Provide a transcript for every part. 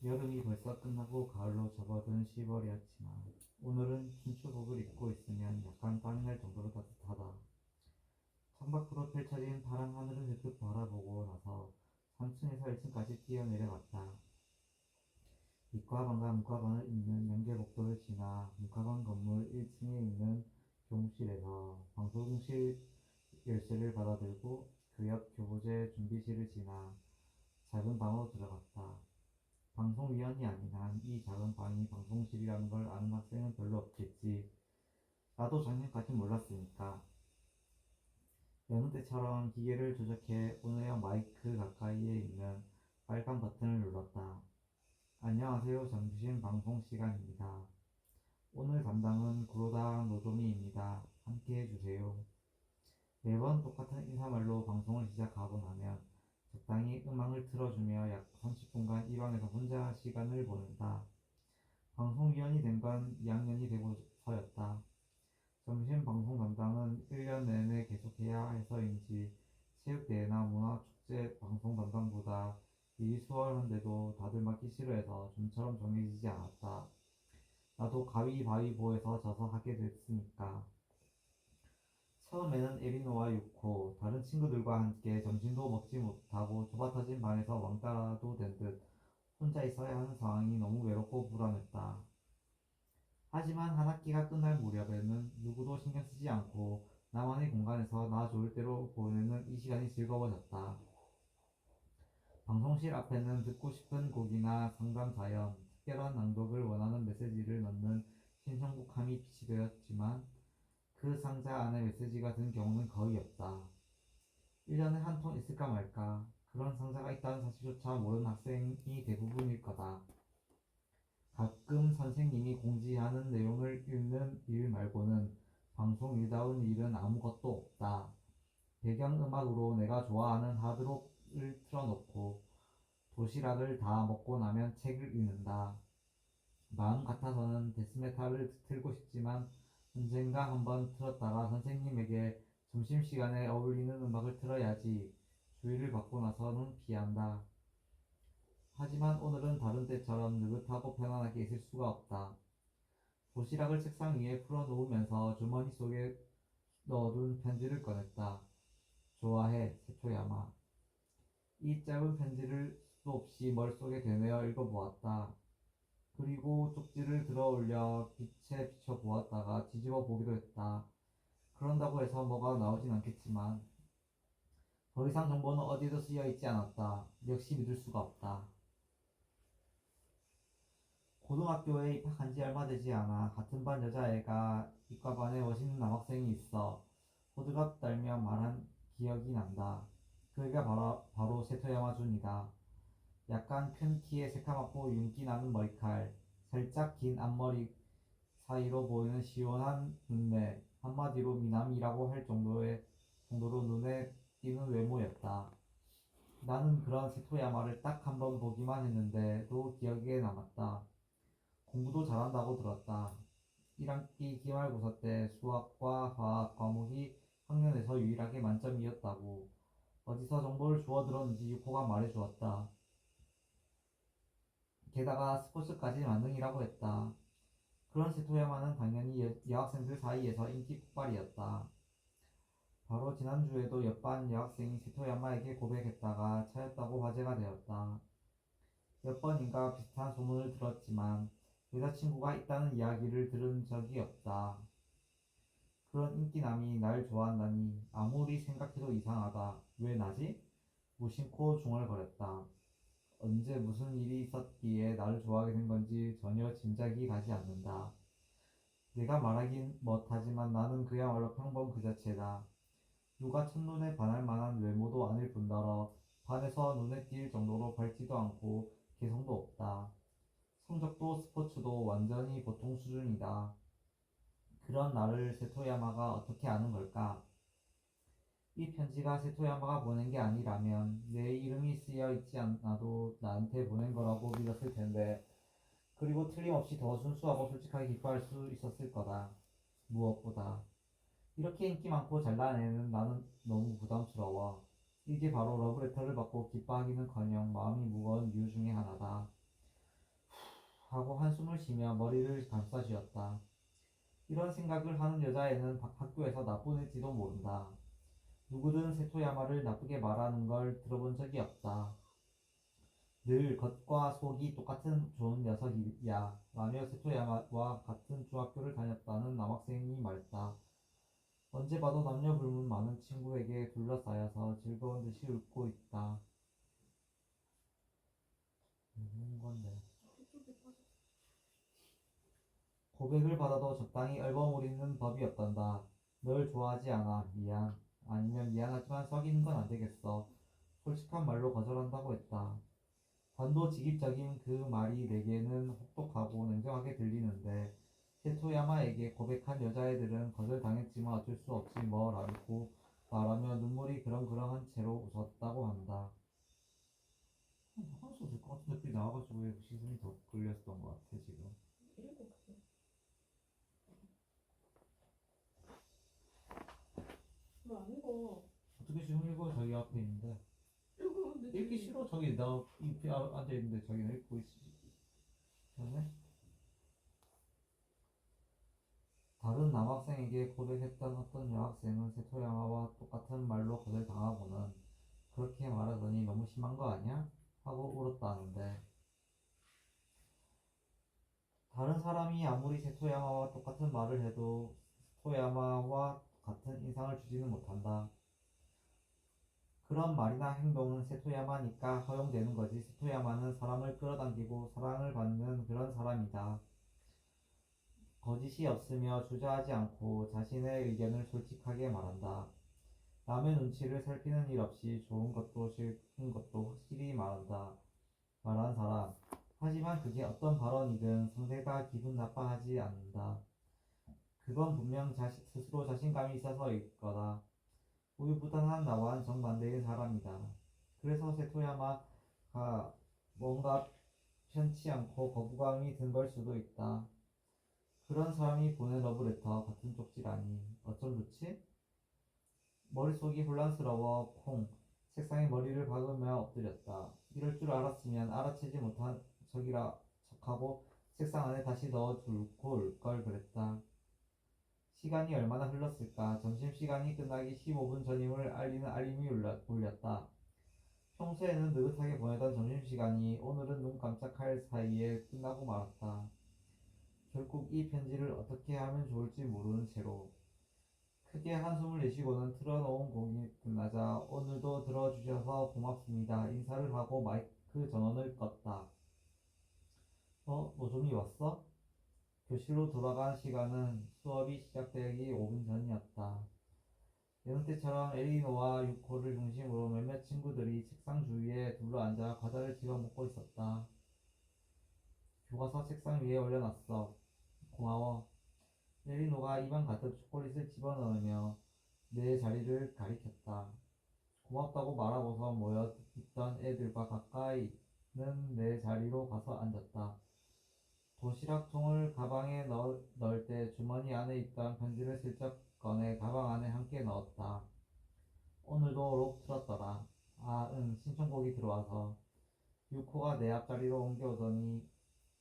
여름이 벌써 끝나고 가을로 접어든 10월이었지만 오늘은 춘추복을 입고 있으면 약간 땀이 날 정도로 따뜻하다. 창밖으로 펼쳐진 파란 하늘을 힐끗 바라보고 나서 3층에서 1층까지 뛰어내려갔다. 이과방과 문과방을 잇는 연계복도를 지나 문과방 건물 1층에 있는 교무실에서 방송실 열쇠를 받아들고 그 옆 교보제 준비실을 지나 작은 방으로 들어갔다. 방송위원이 아닌 한 이 작은 방이 방송실이라는 걸 아는 학생은 별로 없겠지. 나도 작년까진 몰랐으니까. 여느 때처럼 기계를 조작해 오늘형 마이크 가까이에 있는 빨간 버튼을 눌렀다. 안녕하세요. 점심 방송 시간입니다. 오늘 담당은 구로당 노조미입니다. 함께 해주세요. 매번 똑같은 인사말로 방송을 시작하고 나면 적당히 음악을 틀어주며 약 30분간 이 방에서 혼자 시간을 보낸다. 방송위원이 된 건 2학년이 되고서였다. 점심 방송 담당은 1년 내내 계속해야 해서인지 체육대회나 문화축제 방송 담당보다 일이 수월한데도 다들 맡기 싫어해서 좀처럼 정해지지 않았다. 나도 가위바위보에서 져서 하게 됐으니까. 처음에는 에리노와 유코, 다른 친구들과 함께 점심도 먹지 못하고 좁아터진 방에서 왕따라도 된 듯 혼자 있어야 하는 상황이 너무 외롭고 불안했다. 하지만 한 학기가 끝날 무렵에는 누구도 신경 쓰지 않고 나만의 공간에서 나 좋을 대로 보내는 이 시간이 즐거워졌다. 방송실 앞에는 듣고 싶은 곡이나 상담 사연, 특별한 낭독을 원하는 메시지를 넣는 신청곡함이 비치되었지만 그 상자 안에 메시지가 든 경우는 거의 없다. 1년에 한 통 있을까 말까 그런 상자가 있다는 사실조차 모르는 학생이 대부분일 거다. 가끔 선생님이 공지하는 내용을 읽는 일 말고는 방송 일다운 일은 아무것도 없다. 배경음악으로 내가 좋아하는 하드록을 틀어놓고 도시락을 다 먹고 나면 책을 읽는다. 마음 같아서는 데스메탈을 틀고 싶지만 언젠가 한번 틀었다가 선생님에게 점심시간에 어울리는 음악을 틀어야지 주의를 받고 나서는 피한다. 하지만 오늘은 다른 때처럼 느긋하고 편안하게 있을 수가 없다. 도시락을 책상 위에 풀어놓으면서 주머니 속에 넣어둔 편지를 꺼냈다. 좋아해, 세토야마. 이 짧은 편지를 수도 없이 머릿속에 되뇌어 읽어보았다. 그리고 쪽지를 들어 올려 빛에 비춰보았다가 뒤집어 보기도 했다. 그런다고 해서 뭐가 나오진 않겠지만 더 이상 정보는 어디에도 쓰여 있지 않았다. 역시 믿을 수가 없다. 고등학교에 입학한 지 얼마 되지 않아 같은 반 여자애가 이과반에 멋있는 남학생이 있어 호들갑 떨며 말한 기억이 난다. 그 애가 바로 세토야마 준이다. 약간 큰 키에 새카맣고 윤기 나는 머리칼, 살짝 긴 앞머리 사이로 보이는 시원한 눈매, 한마디로 미남이라고 할 정도로 눈에 띄는 외모였다. 나는 그런 세토야마를 딱 한 번 보기만 했는데도 기억에 남았다. 공부도 잘한다고 들었다. 1학기 기말고사 때 수학과 화학 과목이 학년에서 유일하게 만점이었다고. 어디서 정보를 주워 들었는지 유코가 말해주었다. 게다가 스포츠까지 만능이라고 했다. 그런 세토야마는 당연히 여학생들 사이에서 인기 폭발이었다. 바로 지난주에도 옆반 여학생이 세토야마에게 고백했다가 차였다고 화제가 되었다. 몇 번인가 비슷한 소문을 들었지만 여자친구가 있다는 이야기를 들은 적이 없다. 그런 인기남이 날 좋아한다니 아무리 생각해도 이상하다. 왜 나지? 무심코 중얼거렸다. 언제 무슨 일이 있었기에 나를 좋아하게 된 건지 전혀 짐작이 가지 않는다. 내가 말하긴 못하지만 나는 그야말로 평범 그 자체다. 누가 첫눈에 반할 만한 외모도 아닐 뿐더러 반에서 눈에 띌 정도로 밝지도 않고 개성도 없다. 성적도 스포츠도 완전히 보통 수준이다. 그런 나를 세토야마가 어떻게 아는 걸까? 이 편지가 세토야마가 보낸 게 아니라면 내 이름이 쓰여 있지 않아도 나한테 보낸 거라고 믿었을 텐데, 그리고 틀림없이 더 순수하고 솔직하게 기뻐할 수 있었을 거다. 무엇보다 이렇게 인기 많고 잘난 애는 나는 너무 부담스러워. 이게 바로 러브레터를 받고 기뻐하기는커녕 마음이 무거운 이유 중에 하나다. 하고 한숨을 쉬며 머리를 감싸 쥐었다. 이런 생각을 하는 여자애는 학교에서 나쁜 애지도 모른다. 누구든 세토야마를 나쁘게 말하는 걸 들어본 적이 없다. 늘 겉과 속이 똑같은 좋은 녀석이야 라며 세토야마와 같은 중학교를 다녔다는 남학생이 말했다. 언제 봐도 남녀 불문 많은 친구에게 둘러싸여서 즐거운 듯이 웃고 있다. 무슨 건데? 고백을 받아도 적당히 얼버무리는 법이 없단다. 널 좋아하지 않아. 미안. 아니면 미안하지만 사귀는 건 안 되겠어. 솔직한 말로 거절한다고 했다. 단도직입적인 그 말이 내게는 혹독하고 냉정하게 들리는데 세토야마에게 고백한 여자애들은 거절당했지만 어쩔 수 없지 뭐라고 말하며 눈물이 그렁그렁한 채로 웃었다고 한다. 하나도 될것 같은데 그게 나와가지고 왜 시선이 더 끌렸던 것 같아 지금. 왜 안 읽어? 어떻게 지금 읽어 저기 앞에 있는데 읽었는데 읽기 싫어 저기 나 옆에 앉아있는데 저기는 읽고 있지. 그다음에 다른 남학생에게 고백했던 어떤 여학생은 세토야마와 똑같은 말로 거절당하고는 그렇게 말하더니 너무 심한 거 아니야? 하고 울었다는데 다른 사람이 아무리 세토야마와 똑같은 말을 해도 세토야마와 같은 인상을 주지는 못한다. 그런 말이나 행동은 세토야마니까 허용되는 거지. 세토야마는 사람을 끌어당기고 사랑을 받는 그런 사람이다. 거짓이 없으며 주저하지 않고 자신의 의견을 솔직하게 말한다. 남의 눈치를 살피는 일 없이 좋은 것도 싫은 것도 확실히 말한다. 말한 사람. 하지만 그게 어떤 발언이든 상대가 기분 나빠하지 않는다. 그건 분명 스스로 자신감이 있어서일 거다. 우유부단한 나와는 정반대인 사람이다. 그래서 세토야마가 뭔가 편치 않고 거부감이 든 걸 수도 있다. 그런 사람이 보낸 러브레터 같은 쪽지라니 어쩜 좋지? 머릿속이 혼란스러워 콩 책상에 머리를 박으며 엎드렸다. 이럴 줄 알았으면 알아채지 못한 척이라 척하고 책상 안에 다시 넣어두고 올 걸 그랬다. 시간이 얼마나 흘렀을까? 점심시간이 끝나기 15분 전임을 알리는 알림이 울렸다. 평소에는 느긋하게 보내던 점심시간이 오늘은 눈 깜짝할 사이에 끝나고 말았다. 결국 이 편지를 어떻게 하면 좋을지 모르는 채로 크게 한숨을 내쉬고는 틀어놓은 곡이 끝나자 오늘도 들어주셔서 고맙습니다. 인사를 하고 마이크 전원을 껐다. 노점이 왔어? 교실로 돌아간 시간은 수업이 시작되기 5분 전이었다. 여느 때처럼 에리노와 유코를 중심으로 몇몇 친구들이 책상 주위에 둘러앉아 과자를 집어 먹고 있었다. 교과서 책상 위에 올려놨어. 고마워. 에리노가 입안 가득 초콜릿을 집어넣으며 내 자리를 가리켰다. 고맙다고 말하고서 모여 있던 애들과 가까이는 내 자리로 가서 앉았다. 도시락통을 가방에 넣을 때 주머니 안에 있던 편지를 슬쩍 꺼내 가방 안에 함께 넣었다. 오늘도 록 틀었더라. 아, 응, 신청곡이 들어와서. 유코가 내 앞자리로 옮겨오더니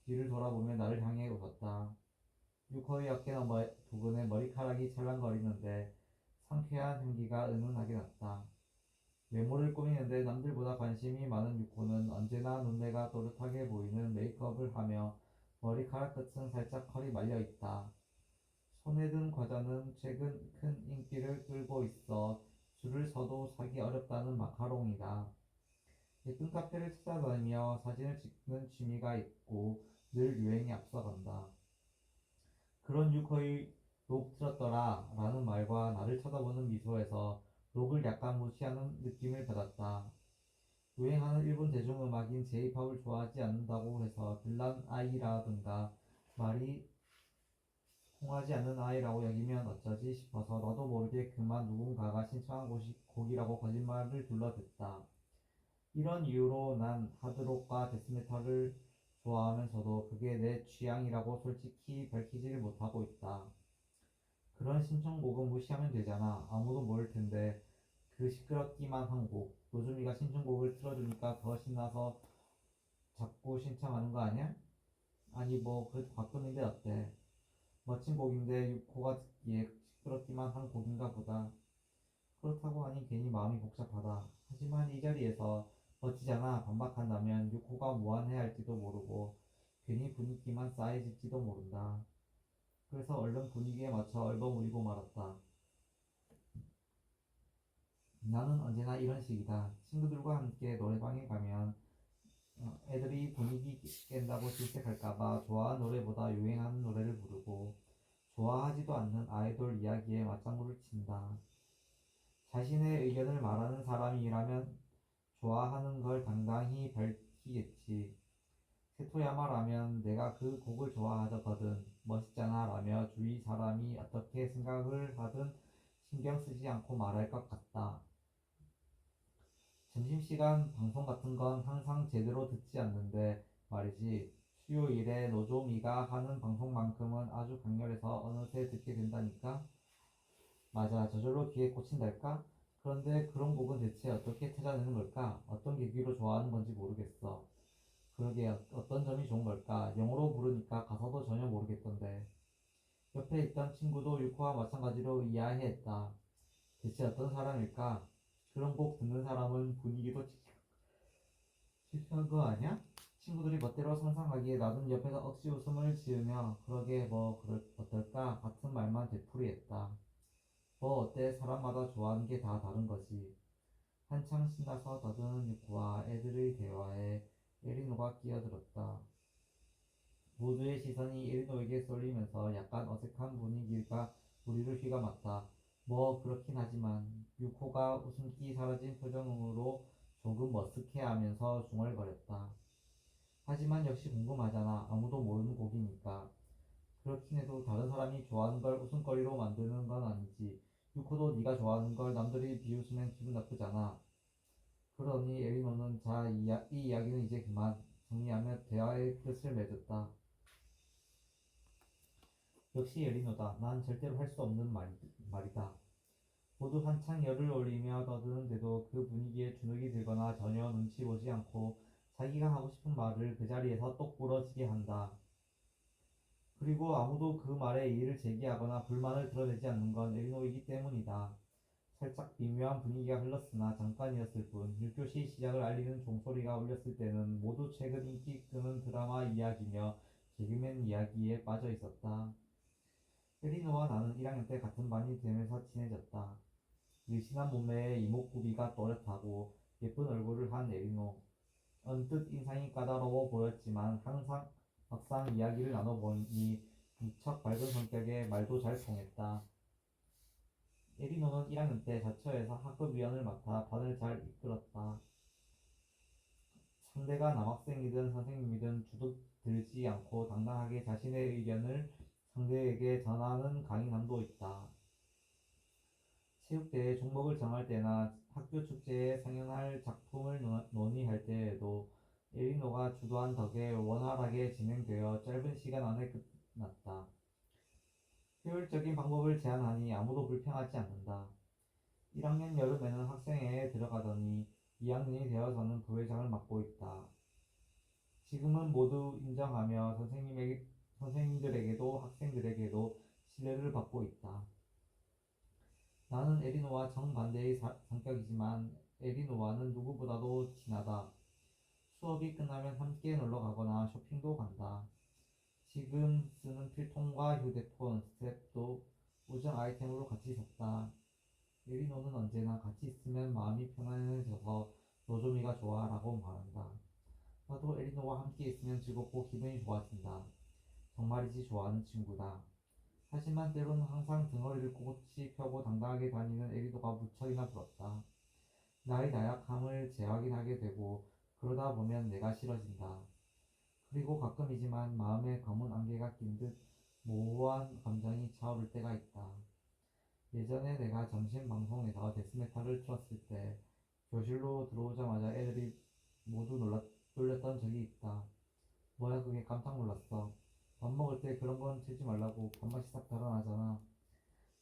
뒤를 돌아보며 나를 향해 웃었다. 유코의 어깨 부분에 머리카락이 찰랑거리는데 상쾌한 향기가 은은하게 났다. 외모를 꾸미는데 남들보다 관심이 많은 유코는 언제나 눈매가 또렷하게 보이는 메이크업을 하며 머리카락 끝은 살짝 컬이 말려있다. 손에 든 과자는 최근 큰 인기를 끌고 있어 줄을 서도 사기 어렵다는 마카롱이다. 예쁜 카페를 찾아다니며 사진을 찍는 취미가 있고 늘 유행에 앞서간다. 그런 유코의 록 틀었더라 라는 말과 나를 쳐다보는 미소에서 록을 약간 무시하는 느낌을 받았다. 유행하는 일본 대중음악인 J-팝을 좋아하지 않는다고 해서 빌런 아이라든가 말이 통하지 않는 아이라고 여기면 어쩌지 싶어서 나도 모르게 그만 누군가가 신청한 곡이라고 거짓말을 둘러댔다. 이런 이유로 난 하드록과 데스메탈을 좋아하면서도 그게 내 취향이라고 솔직히 밝히지를 못하고 있다. 그런 신청곡은 무시하면 되잖아. 아무도 모를 텐데 그 시끄럽기만 한 곡. 노준이가 신청곡을 틀어주니까 더 신나서 자꾸 신청하는 거 아니야? 아니 뭐 그래도 가끔인데 어때? 멋진 곡인데 유코가 듣기에 시끄럽기만 한 곡인가 보다. 그렇다고 하니 괜히 마음이 복잡하다. 하지만 이 자리에서 멋지잖아 반박한다면 유코가 무안해할지도 모르고 괜히 분위기만 싸해질지도 모른다. 그래서 얼른 분위기에 맞춰 얼버무리고 말았다. 나는 언제나 이런 식이다. 친구들과 함께 노래방에 가면 애들이 분위기 깬다고 질색할까봐 좋아하는 노래보다 유행하는 노래를 부르고 좋아하지도 않는 아이돌 이야기에 맞장구를 친다. 자신의 의견을 말하는 사람이라면 좋아하는 걸 당당히 밝히겠지. 세토야마라면 내가 그 곡을 좋아하거든 멋있잖아 라며 주위 사람이 어떻게 생각을 하든 신경 쓰지 않고 말할 것 같다. 점심시간 방송 같은 건 항상 제대로 듣지 않는데 말이지 수요일에 노조미가 하는 방송만큼은 아주 강렬해서 어느새 듣게 된다니까? 맞아 저절로 귀에 꽂힌달까? 그런데 그런 곡은 대체 어떻게 찾아내는 걸까? 어떤 계기로 좋아하는 건지 모르겠어. 그러게 어떤 점이 좋은 걸까? 영어로 부르니까 가사도 전혀 모르겠던데. 옆에 있던 친구도 유코와 마찬가지로 이해했다. 대체 어떤 사람일까? 그런 곡 듣는 사람은 분위기도 실수한 거 아니야? 친구들이 멋대로 상상하기에 나는 옆에서 억지 웃음을 지으며 그러게 뭐 어떨까 같은 말만 되풀이했다. 뭐 어때 사람마다 좋아하는 게 다 다른 거지. 한창 신나서 떠드는 유쿠와 애들의 대화에 에리노가 끼어들었다. 모두의 시선이 에리노에게 쏠리면서 약간 어색한 분위기가 우리를 휘감았다. 뭐 그렇긴 하지만 유코가 웃음기 사라진 표정으로 조금 머쓱해하면서 중얼거렸다. 하지만 역시 궁금하잖아. 아무도 모르는 곡이니까. 그렇긴 해도 다른 사람이 좋아하는 걸 웃음거리로 만드는 건 아니지. 유코도 네가 좋아하는 걸 남들이 비웃으면 기분 나쁘잖아. 그러니 에리노는 자, 이 이야기는 이제 그만 정리하며 대화의 끝을 맺었다. 역시 에리노다. 난 절대로 할 수 없는 말이다. 모두 한창 열을 올리며 떠드는데도 그 분위기에 주눅이 들거나 전혀 눈치 보지 않고 자기가 하고 싶은 말을 그 자리에서 똑 부러지게 한다. 그리고 아무도 그 말에 이의를 제기하거나 불만을 드러내지 않는 건 에리노이기 때문이다. 살짝 미묘한 분위기가 흘렀으나 잠깐이었을 뿐 1교시 시작을 알리는 종소리가 울렸을 때는 모두 최근 인기 끄는 드라마 이야기며 개그맨 이야기에 빠져 있었다. 에리노와 나는 1학년 때 같은 반이 되면서 친해졌다. 늘씬한 몸매에 이목구비가 또렷하고 예쁜 얼굴을 한 에리노. 언뜻 인상이 까다로워 보였지만 항상 막상 이야기를 나눠보니 무척 밝은 성격에 말도 잘 통했다. 에리노는 1학년 때 자처에서 학급위원을 맡아 반을 잘 이끌었다. 상대가 남학생이든 선생님이든 주눅 들지 않고 당당하게 자신의 의견을 상대에게 전하는 강인함도 있다. 체육대회 종목을 정할 때나 학교 축제에 상영할 작품을 논의할 때에도 에리노가 주도한 덕에 원활하게 진행되어 짧은 시간 안에 끝났다. 효율적인 방법을 제안하니 아무도 불평하지 않는다. 1학년 여름에는 학생회에 들어가더니 2학년이 되어서는 부회장을 맡고 있다. 지금은 모두 인정하며 선생님들에게도 학생들에게도 신뢰를 받고 있다. 나는 에리노와 정반대의 성격이지만 에리노와는 누구보다도 친하다. 수업이 끝나면 함께 놀러 가거나 쇼핑도 간다. 지금 쓰는 필통과 휴대폰, 스텝도 우정 아이템으로 같이 샀다. 에리노는 언제나 같이 있으면 마음이 편안해져서 노조미가 좋아 라고 말한다. 나도 에리노와 함께 있으면 즐겁고 기분이 좋아진다. 정말이지 좋아하는 친구다. 하지만 때로는 항상 등허리를 꼿꼿이 펴고 당당하게 다니는 에리노가 무척이나 부럽다. 나의 나약함을 재확인하게 되고 그러다 보면 내가 싫어진다. 그리고 가끔이지만 마음에 검은 안개가 낀 듯 모호한 감정이 차오를 때가 있다. 예전에 내가 점심 방송에서 데스메탈을 틀었을 때 교실로 들어오자마자 애들이 모두 놀렸던 적이 있다. 뭐야 그게 깜짝 놀랐어. 밥 먹을 때 그런 건 틀지 말라고 밥맛이 싹 달아나잖아.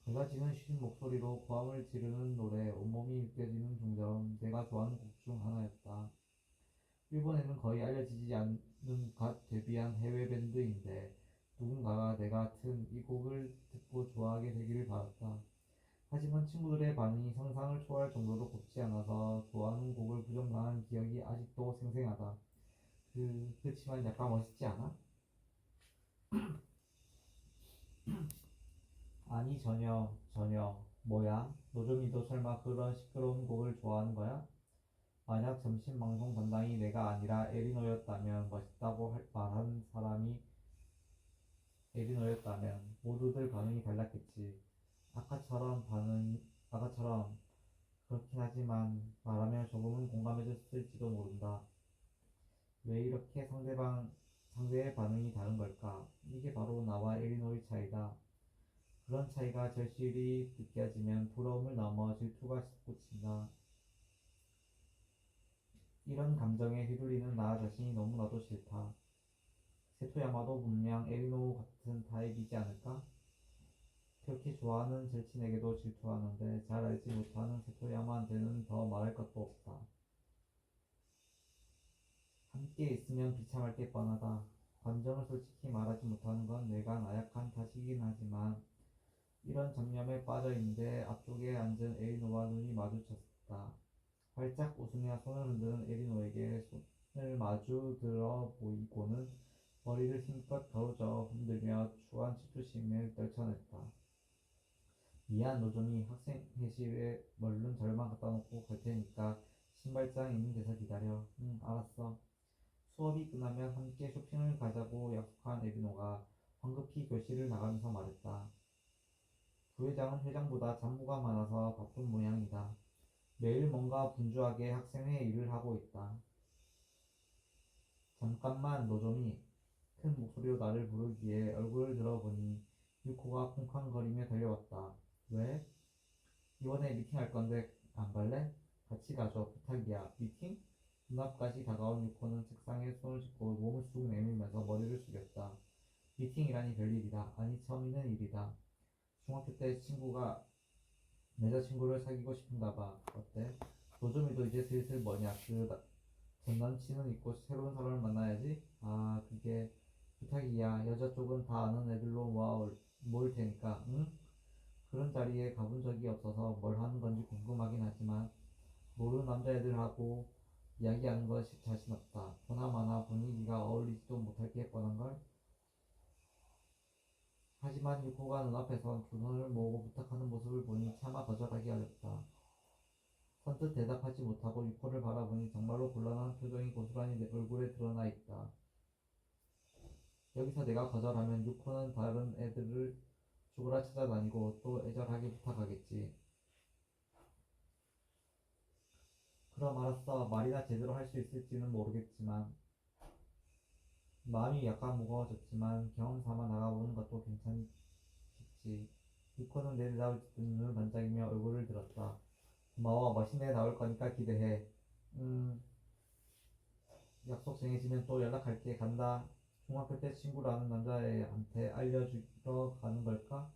밝아지는 쉬운 목소리로 고함을 지르는 노래 온몸이 느껴지는 중저음 내가 좋아하는 곡 중 하나였다. 일본에는 거의 알려지지 갓 데뷔한 해외 밴드인데 누군가가 내 같은 이 곡을 듣고 좋아하게 되기를 바랐다. 하지만 친구들의 반응이 상상을 초월할 정도로 곱지 않아서 좋아하는 곡을 부정당한 기억이 아직도 생생하다. 그렇지만 약간 멋있지 않아? 아니 전혀. 뭐야? 노조미도 설마 그런 시끄러운 곡을 좋아하는 거야? 만약 점심 방송 담당이 내가 아니라 에리노였다면 말한 사람이 에리노였다면 모두들 반응이 달랐겠지. 아까처럼 그렇긴 하지만 말하면 조금은 공감해줬을지도 모른다. 왜 이렇게 상대의 반응이 다른 걸까? 이게 바로 나와 에리노의 차이다. 그런 차이가 절실히 느껴지면 부러움을 넘어 질투가 솟구친다. 이런 감정에 휘둘리는 나 자신이 너무나도 싫다. 세토야마도 분명 에리노 같은 타입이지 않을까? 그렇게 좋아하는 절친에게도 질투하는데 잘 알지 못하는 세토야마한테는 더 말할 것도 없다. 함께 있으면 비참할 게 뻔하다. 감정을 솔직히 말하지 못하는 건 내가 나약한 탓이긴 하지만 이런 잡념에 빠져있는데 앞쪽에 앉은 에리노와 눈이 마주쳤다. 활짝 웃으며 손을 흔드는 에리노에게 손을 마주 들어 보이고는 머리를 힘껏 가로저어 흔들며 추한 질투심을 떨쳐냈다. 미안 노조미 학생 회실에 얼른 절만 갖다 놓고 갈 테니까 신발장 있는 데서 기다려. 응 알았어. 수업이 끝나면 함께 쇼핑을 가자고 약속한 에리노가 황급히 교실을 나가면서 말했다. 부회장은 회장보다 잡무가 많아서 바쁜 모양이다. 매일 뭔가 분주하게 학생회 일을 하고 있다. 잠깐만 노조미 큰 목소리로 나를 부르기에 얼굴을 들어보니 유코가 쿵쾅거리며 달려왔다. 왜? 이번에 미팅할 건데 안 갈래? 같이 가줘. 부탁이야. 미팅? 눈앞까지 다가온 유코는 책상에 손을 짚고 몸을 쑥 내밀면서 머리를 숙였다. 미팅이라니 별일이다. 아니 처음 있는 일이다. 중학교 때 친구가 여자친구를 사귀고 싶은가 봐. 어때? 노조미도 이제 슬슬 뭐냐. 전 남친은 있고 새로운 사람을 만나야지. 아 그게 부탁이야. 여자 쪽은 다 아는 애들로 모을 테니까. 응? 그런 자리에 가본 적이 없어서 뭘 하는 건지 궁금하긴 하지만 모르는 남자애들하고 이야기하는 건 자신 없다. 보나마나 분위기가 어울리지도 못할 게 뻔한걸. 하지만 유코가 눈앞에선 두 손을 모으고 부탁하는 모습을 보니 차마 거절하기 어렵다. 선뜻 대답하지 못하고 유코를 바라보니 정말로 곤란한 표정이 고스란히 내 얼굴에 드러나 있다. 여기서 내가 거절하면 유코는 다른 애들을 죽으라 찾아다니고 또 애절하게 부탁하겠지. 그럼 알았어. 말이나 제대로 할 수 있을지는 모르겠지만 마음이 약간 무거워졌지만 경험 삼아 나가보는 것도 괜찮겠지. 유코는 내 대답을 듣는 눈을 반짝이며 얼굴을 들었다. 고마워. 멋있는 애 나올 거니까 기대해. 음, 약속 정해지면 또 연락할게. 간다. 중학교 때 친구라는 남자애한테 알려주러 가는 걸까?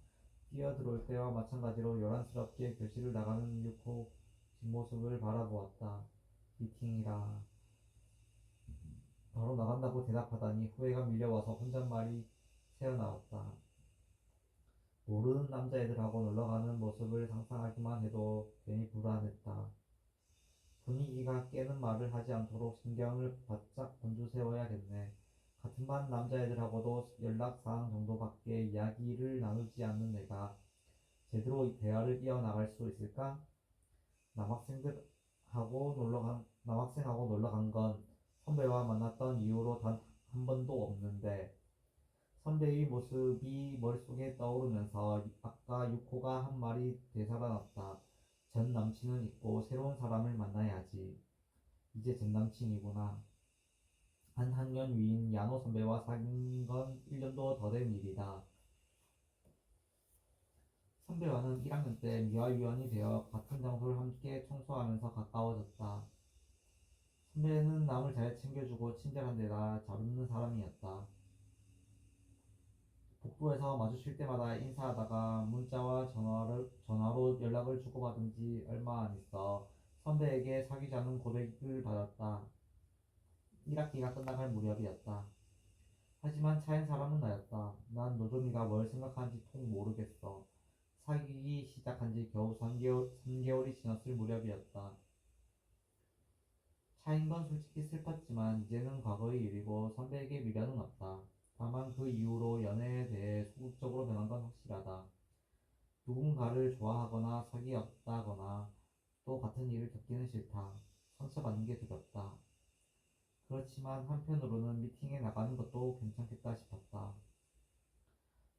뛰어들어올 때와 마찬가지로 요란스럽게 교실을 나가는 유코 뒷모습을 바라보았다. 미팅이라. 바로 나간다고 대답하다니 후회가 밀려와서 혼잣말이 새어나왔다. 모르는 남자애들하고 놀러가는 모습을 상상하기만 해도 괜히 불안했다. 분위기가 깨는 말을 하지 않도록 신경을 바짝 곤두세워야겠네. 같은 반 남자애들하고도 연락사항 정도밖에 이야기를 나누지 않는 내가 제대로 대화를 이어나갈 수 있을까? 남학생하고 놀러 간 건 선배와 만났던 이후로 단 한 번도 없는데 선배의 모습이 머릿속에 떠오르면서 아까 유코가 한 말이 되살아났다. 전 남친은 있고 새로운 사람을 만나야지. 이제 전 남친이구나. 한 학년 위인 야노 선배와 사귄 건 1년도 더 된 일이다. 선배와는 1학년 때 미화위원이 되어 같은 장소를 함께 청소하면서 가까워졌다. 선배는 남을 잘 챙겨주고 친절한 데다 잘 웃는 사람이었다. 복도에서 마주칠 때마다 인사하다가 문자와 전화로 연락을 주고받은 지 얼마 안 있어 선배에게 사귀자는 고백을 받았다. 1학기가 끝나갈 무렵이었다. 하지만 차인 사람은 나였다. 난 노조미가 뭘 생각하는지 통 모르겠어. 사귀기 시작한 지 겨우 3개월이 지났을 무렵이었다. 차인 건 솔직히 슬펐지만 이제는 과거의 일이고 선배에게 미련은 없다. 다만 그 이후로 연애에 대해 소극적으로 변한 건 확실하다. 누군가를 좋아하거나 사귀었다거나 또 같은 일을 겪기는 싫다. 상처받는 게 두렵다. 그렇지만 한편으로는 미팅에 나가는 것도 괜찮겠다 싶었다.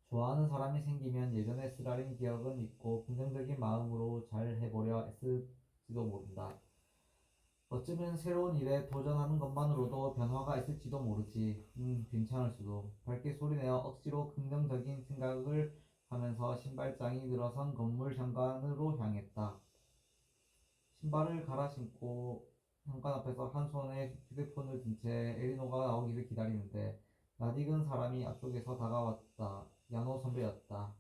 좋아하는 사람이 생기면 예전에 쓰라린 기억은 잊고 긍정적인 마음으로 잘 해보려 애쓸지도 모른다. 어쩌면 새로운 일에 도전하는 것만으로도 변화가 있을지도 모르지. 괜찮을 수도. 밝게 소리내어 억지로 긍정적인 생각을 하면서 신발장이 늘어선 건물 현관으로 향했다. 신발을 갈아 신고 현관 앞에서 한 손에 휴대폰을 든 채 에리노가 나오기를 기다리는데 낯익은 사람이 앞쪽에서 다가왔다. 야노 선배였다.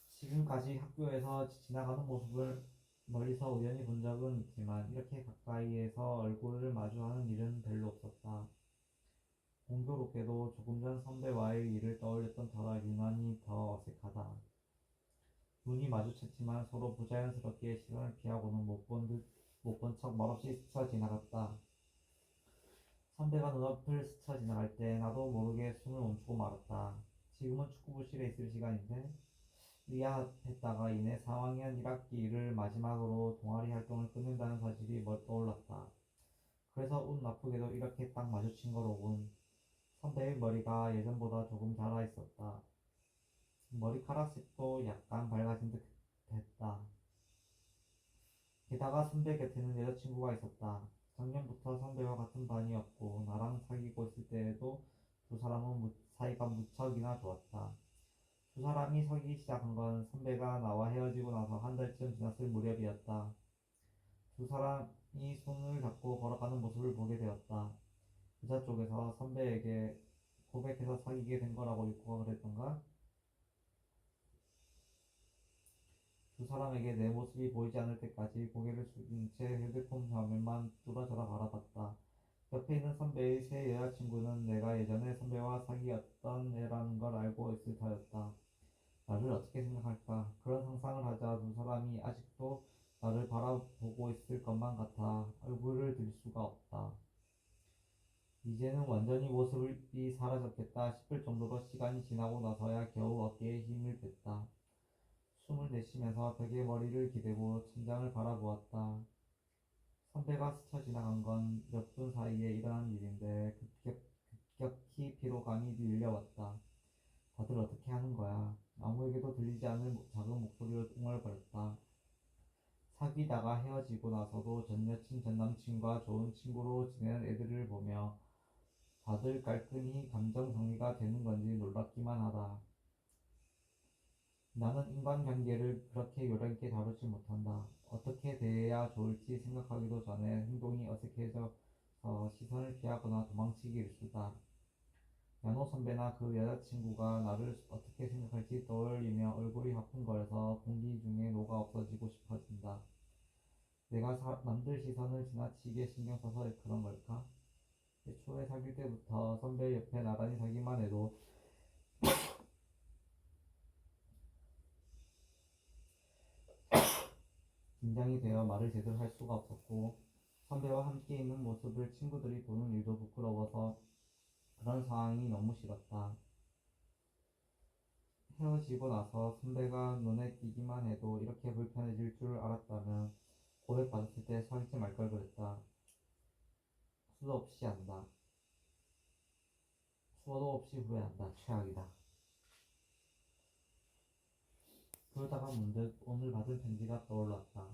지금까지 학교에서 지나가는 모습을 멀리서 우연히 본 적은 있지만 이렇게 가까이에서 얼굴을 마주하는 일은 별로 없었다. 공교롭게도 조금 전 선배와의 일을 떠올렸던 터라 유난히 더 어색하다. 눈이 마주쳤지만 서로 부자연스럽게 시선을 피하고는 못 본 척 말없이 스쳐 지나갔다. 선배가 눈앞을 스쳐 지나갈 때 나도 모르게 숨을 멈추고 말았다. 지금은 축구부실에 있을 시간인데 의아했다가 이내 3학년 1학기를 마지막으로 동아리 활동을 끝낸다는 사실이 떠올랐다. 그래서 운 나쁘게도 이렇게 딱 마주친 거로군. 선배의 머리가 예전보다 조금 자라 있었다. 머리카락 색도 약간 밝아진 듯 했다. 게다가 선배 곁에는 여자친구가 있었다. 작년부터 선배와 같은 반이었고 나랑 사귀고 있을 때에도 두 사람은 사이가 무척이나 좋았다. 두 사람이 사귀기 시작한 건 선배가 나와 헤어지고 나서 한 달쯤 지났을 무렵이었다. 두 사람이 손을 잡고 걸어가는 모습을 보게 되었다. 여자 쪽에서 선배에게 고백해서 사귀게 된 거라고 믿고 그랬던가? 두 사람에게 내 모습이 보이지 않을 때까지 고개를 숙인 채 휴대폰 화면만 뚫어져라 바라봤다. 옆에 있는 선배의 새 여자친구는 내가 예전에 선배와 사귀었던 애라는 걸 알고 있을 터였다. 나를 어떻게 생각할까? 그런 상상을 하자 두 사람이 아직도 나를 바라보고 있을 것만 같아 얼굴을 들 수가 없다. 이제는 완전히 모습이 사라졌겠다 싶을 정도로 시간이 지나고 나서야 겨우 어깨에 힘을 뺐다. 숨을 내쉬면서 벽에 머리를 기대고 천장을 바라보았다. 선배가 스쳐 지나간 건 몇 분 사이에 일어난 일인데 급격히 피로감이 밀려왔다. 다들 어떻게 하는 거야? 아무에게도 들리지 않을 작은 목소리로 웅얼거렸다. 사귀다가 헤어지고 나서도 전 여친 전 남친과 좋은 친구로 지내는 애들을 보며 다들 깔끔히 감정 정리가 되는 건지 놀랍기만 하다. 나는 인간관계를 그렇게 요란하게 다루지 못한다. 어떻게 대해야 좋을지 생각하기도 전에 행동이 어색해져서 시선을 피하거나 도망치기 일쑤다. 야노 선배나 그 여자친구가 나를 어떻게 생각할지 떠올리며 얼굴이 화끈거려서 공기 중에 녹아 없어지고 싶어진다. 내가 남들 시선을 지나치게 신경 써서 그런 걸까? 애초에 사귈 때부터 선배 옆에 나란히 서기만 해도 긴장이 되어 말을 제대로 할 수가 없었고 선배와 함께 있는 모습을 친구들이 보는 일도 부끄러워서 그런 상황이 너무 싫었다. 헤어지고 나서 선배가 눈에 띄기만 해도 이렇게 불편해질 줄 알았다면 고백받았을 때 사귀지 말 걸 그랬다. 수도 없이 한다. 수도 없이 후회한다. 최악이다. 그러다가 문득 오늘 받은 편지가 떠올랐다.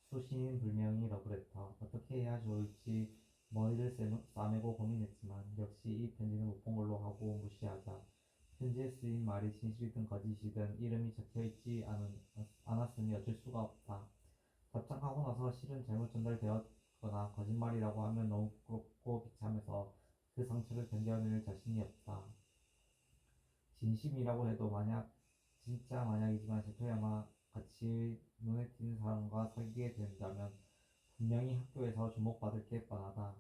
수신 불명의 러브레터. 어떻게 해야 좋을지 머리를 싸매고 고민했지만 역시 이 편지는 못 본 걸로 하고 무시하자. 편지에 쓰인 말이 진실이든 거짓이든 이름이 적혀있지 않았으니 어쩔 수가 없다. 답장하고 나서 실은 잘못 전달되었거나 거짓말이라고 하면 너무 부끄럽고 비참해서 그 상처를 견뎌낼 자신이 없다. 진심이라고 해도 진짜 만약이지만 제토야마 같이 눈에 띄는 사람과 사귀게 된다면 분명히 학교에서 주목받을 게 뻔하다.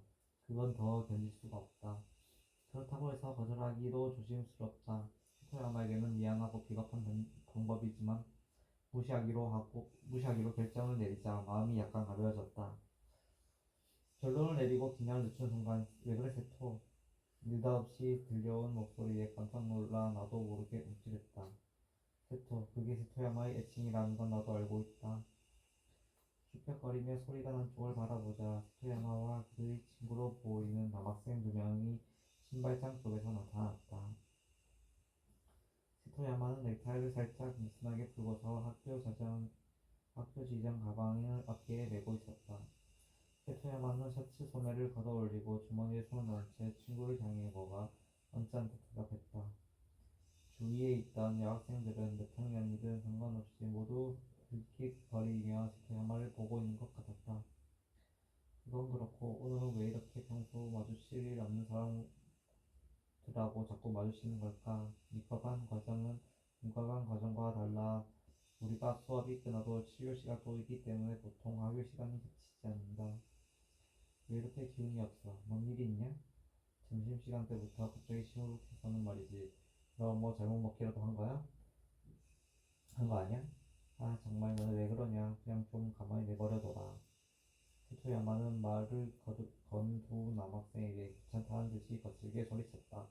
그건 더 견딜 수가 없다. 그렇다고 해서 거절하기도 조심스럽다. 히토야마에게는 미안하고 비겁한 방법이지만 무시하기로 결정을 내리자 마음이 약간 가벼워졌다. 결론을 내리고 기냐를 늦춘 순간 왜 그래 세토? 느닷없이 들려온 목소리에 깜짝 놀라 나도 모르게 움찔했다. 세토, 그게 세토야마의 애칭이라는 건 나도 알고 있다. 쭈뼛거리며 소리가 난 쪽을 바라보자 세토야마와 그의 친구로 보이는 남학생 2명이 신발장 쪽에서 나타났다. 세토야마는 넥타이를 살짝 느슨하게 풀고서 학교 지정 가방을 어깨에 메고 있었다. 세토야마는 셔츠 소매를 걷어 올리고 주머니에 손을 넣은 채 친구를 향해 뭐가 언짢게 대답했다. 주위에 있던 여학생들은 몇 학년이든 상관없이 모두 힐킥거리며 세토야마를 보고 있는 것 같았다. 그건 그렇고 오늘은 왜 이렇게 평소 마주칠 일 없는 사람들하고 자꾸 마주치는 걸까? 문과 간 과정과 달라 우리가 수업이 끝나도 치료 시간 또 있기 때문에 보통 학교 시간이 겹치지 않는다. 왜 이렇게 기운이 없어? 뭔 일이 있냐? 점심시간 때부터 갑자기 시무룩해서는 말이지. 너 뭐 잘못 먹기라도 한 거야? 한 거 아니야? 아 정말 너네 왜 그러냐? 그냥 좀 가만히 내버려둬라. 세토야마는 말을 건 두 남학생에게 귀찮다는 듯이 거칠게 소리쳤다.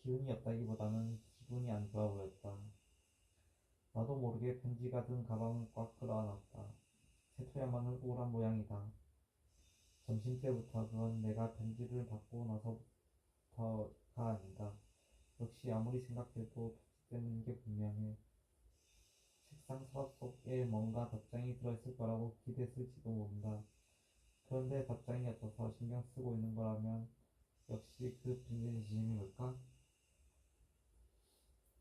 기운이 없다기보다는 기분이 안 좋아 보였다. 나도 모르게 편지가 든 가방을 꽉 끌어안았다. 세토야마는 우울한 모양이다. 점심때부터 그건 내가 편지를 받고 나서부터가 아닌가. 역시 아무리 생각해도 편지 때문인 게 분명해. 책상 서랍 속에 뭔가 답장이 들어있을 거라고 기대했을지도 모른다. 그런데 답장이 없어서 신경 쓰고 있는 거라면 역시 그 편지는 진심일까?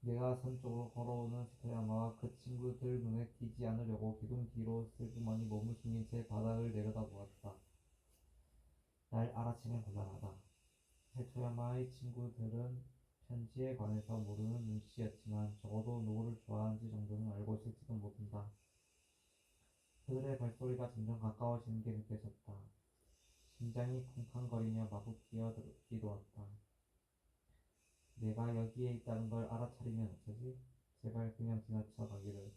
내가 선 쪽으로 걸어오는 세토야마와 그 친구들 눈에 띄지 않으려고 기둥 뒤로 슬그머니 몸을 숨긴 채 바닥을 내려다보았다. 날 알아채면 곤란하다. 세토야마의 친구들은 편지에 관해서 모르는 눈치였지만 적어도 누구를 좋아하는지 정도는 알고 있을지도 모른다. 그들의 발소리가 점점 가까워지는 게 느껴졌다. 심장이 쿵쾅거리며 마구 뛰어들기도 했다. 내가 여기에 있다는 걸 알아차리면 어쩌지? 제발 그냥 지나쳐 가기를.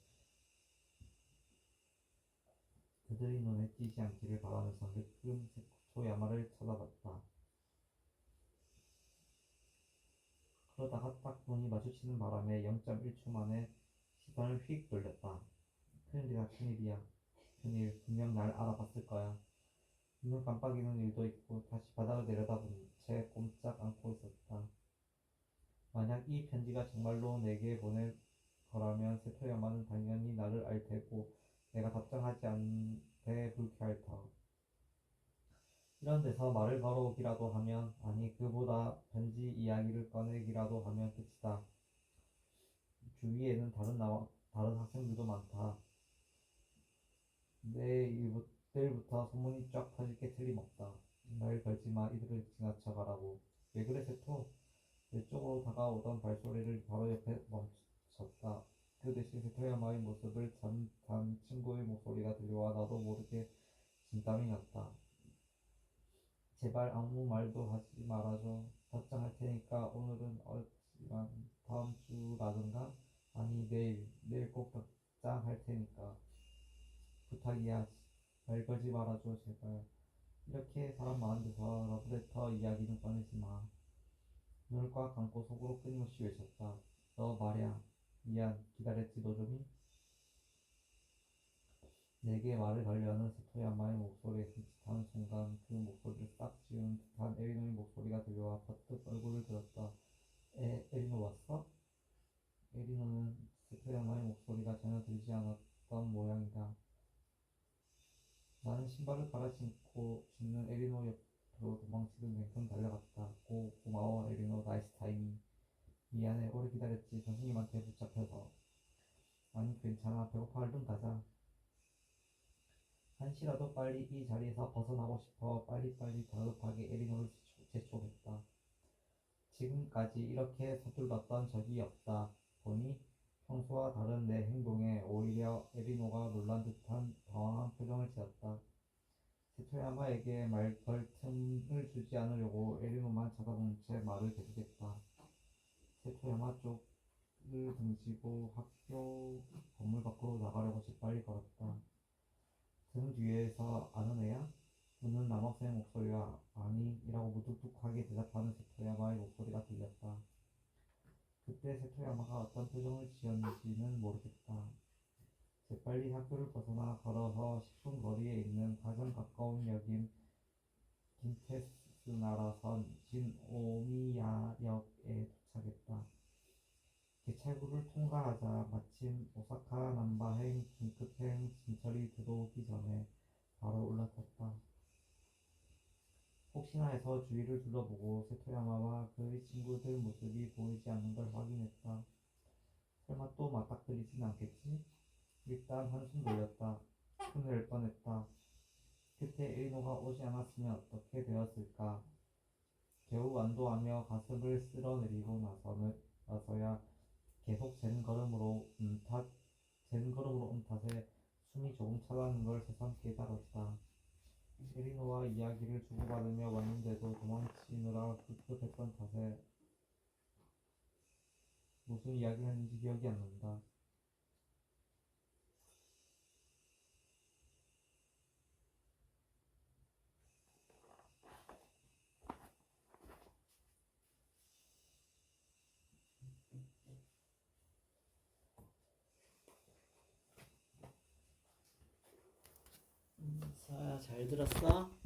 그들이 눈에 띄지 않기를 바라면서 흘끔 세토야마를 쳐다봤다. 그러다가 딱 눈이 마주치는 바람에 0.1초 만에 시선을 휙 돌렸다. 큰일이다, 큰일이야. 큰일, 분명 날 알아봤을 거야. 눈을 깜빡이는 일도 있고 다시 바닥을 내려다본 채 꼼짝 않고 있었다. 만약 이 편지가 정말로 내게 보낼 거라면 세토야마는 당연히 나를 알 테고 내가 답장하지 않되 불쾌할 터. 이런 데서 말을 걸어오기라도 하면, 아니 그보다 편지 이야기를 꺼내기라도 하면 끝이다. 주위에는 다른 학생들도 많다. 내일부터 소문이 쫙 퍼질 게 틀림없다. 말 걸지마, 이들을 지나쳐가라고. 왜 그래 세토? 내 쪽으로 다가오던 발소리를 바로 옆에 멈췄다. 그 대신 세토야마의 모습을 잠깐 친구의 목소리가 들려와 나도 모르게 진땀이 났다. 제발 아무 말도 하지 말아줘. 답장할 테니까 오늘은 어지만 다음 주라든가, 아니 내일 꼭 답장할 테니까 부탁이야. 말 걸지 말아줘 제발. 이렇게 사람 많은 데서 러브레터 이야기는 꺼내지 마. 눈을 꽉 감고 속으로 끊임없이 외쳤다. 너 말야. 미안. 기다렸지 노조미? 내게 말을 걸려는 세토야마의 목소리에 흠칫하는 순간 그 목소리를 싹 지운 듯한 에리노의 목소리가 들려와 버뜩 얼굴을 들었다. 에리노 왔어? 에리노는 세토야마의 목소리가 전혀 들리지 않았던 모양이다. 나는 신발을 갈아 신고 짖는 에리노 옆으로 도망치듯 냉큼 달려갔다. 고마워 에리노. 나이스 타이밍. 미안해 오래 기다렸지 선생님한테 붙잡혀서. 아니 괜찮아. 배고파. 얼른 가자. 한시라도 빨리 이 자리에서 벗어나고 싶어 빨리빨리 다급하게 에리노를 재촉했다. 지금까지 이렇게 서툴렀던 적이 없다 보니 평소와 다른 내 행동에 오히려 에리노가 놀란 듯한 당황한 표정을 지었다. 세토야마에게 말걸 틈을 주지 않으려고 에리노만 쳐다본 채 말을 계속했다. 세토야마 쪽을 등지고 학교 건물 밖으로 나가려고 재빨리 걸었다. 등 뒤에서 아는 애야? 묻는 남학생의 목소리와 아니 이라고 무뚝뚝하게 대답하는 세토야마의 목소리가 들렸다. 그때 세토야마가 어떤 표정을 지었는지는 모르겠다. 재빨리 학교를 벗어나 걸어서 10분 거리에 있는 가장 가까운 역인 긴테스나라선 진오미야역에 도착했다. 개찰구를 통과하자 마침 오사카 남바행 긴급행 진철이 들어오기 전에 바로 올라탔다. 혹시나 해서 주위를 둘러보고 세토야마와 그의 친구들 모습이 보이지 않는 걸 확인했다. 설마 또 맞닥뜨리진 않겠지? 일단 한숨 돌렸다. 큰일 뻔했다. 그때 에이노가 오지 않았으면 어떻게 되었을까? 겨우 안도하며 가슴을 쓸어내리고 나서야 계속 재는 걸음으로 온 탓에 숨이 조금 차가는 걸 새삼 깨달았다. 에리노와 이야기를 주고받으며 왔는데도 도망치느라 급급했던 탓에 무슨 이야기를 했는지 기억이 안 난다. 서야 잘 들었어?